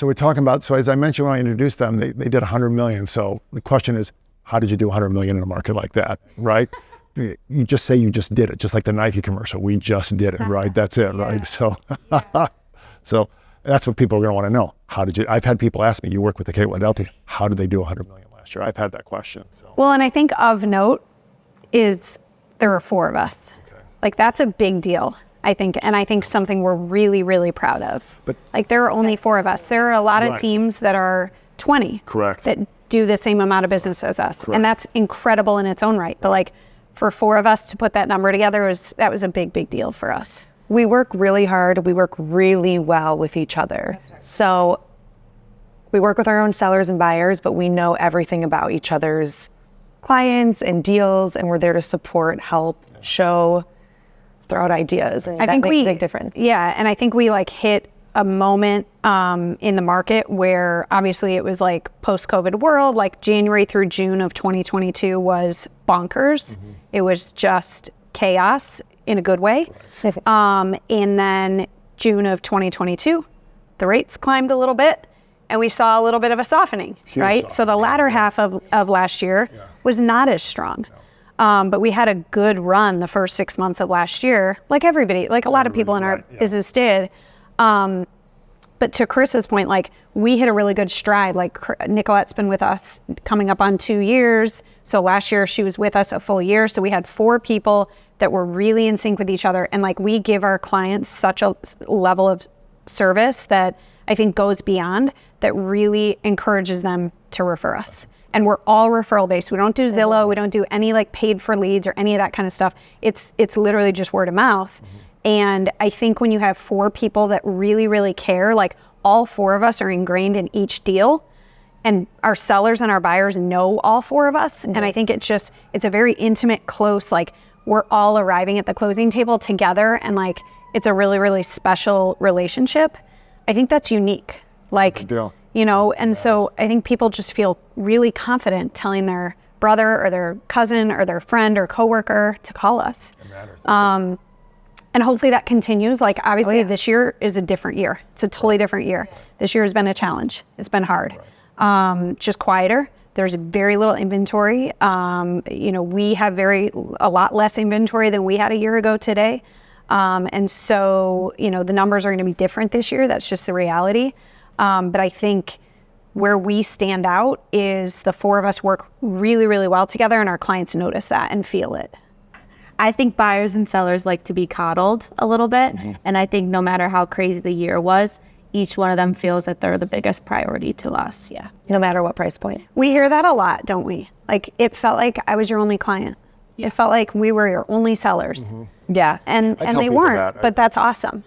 So we're talking about, so as I mentioned when I introduced them, they did 100 million. So the question is, how did you do 100 million in a market like that, right? You just say you just did it, just like the Nike commercial. We just did it, right? That's it, right? So, so that's what people are going to want to know. How did you? I've had people ask me, you work with the Waddell team, how did they do 100 million last year? I've had that question. So. Well, and I think of note is there are 4 of us. Okay. Like that's a big deal, I think, and I think something we're really, really proud of. But like there are only 4 of us. There are a lot of teams that are 20. Correct. That do the same amount of business as us, Correct. and that's incredible in its own right. But like for 4 of us to put that number together that was a big, big deal for us. We work really hard. We work really well with each other. Right. So we work with our own sellers and buyers, but we know everything about each other's clients and deals, and we're there to support, help, show, throw out ideas, and that makes a big difference. Yeah, and I think we like hit a moment in the market where obviously it was like post-COVID world, like January through June of 2022 was bonkers. Mm-hmm. It was just chaos in a good way. And then June of 2022, the rates climbed a little bit and we saw a little bit of a softening, right? So the latter half of last year was not as strong. But we had a good run the first 6 months of last year, like everybody, like a lot of people in our business did. But to Chris's point, like we hit a really good stride. Like Nicolette's been with us coming up on 2 years. So last year she was with us a full year. So we had 4 people that were really in sync with each other. And like we give our clients such a level of service that I think goes beyond, that really encourages them to refer us. And we're all referral based. We don't do Zillow. We don't do any like paid for leads or any of that kind of stuff. It's literally just word of mouth. Mm-hmm. And I think when you have 4 people that really, really care, like all 4 of us are ingrained in each deal, and our sellers and our buyers know all 4 of us. Mm-hmm. And I think it's a very intimate, close, like we're all arriving at the closing table together, and like it's a really, really special relationship. I think that's unique. Like, you know, and so I think people just feel really confident telling their brother or their cousin or their friend or coworker to call us. And hopefully that continues. Like obviously this year is a different year. It's a totally different year. This year has been a challenge. It's been hard. Just quieter. There's very little inventory. You know, we have a lot less inventory than we had a year ago today. And so, you know, the numbers are going to be different this year. That's just the reality. But I think where we stand out is the 4 of us work really, really well together, and our clients notice that and feel it. I think buyers and sellers like to be coddled a little bit. Mm-hmm. And I think no matter how crazy the year was, each one of them feels that they're the biggest priority to us. Yeah. No matter what price point. We hear that a lot, don't we? Like it felt like I was your only client. Yeah. It felt like we were your only sellers. Mm-hmm. Yeah. And they weren't, but that's awesome.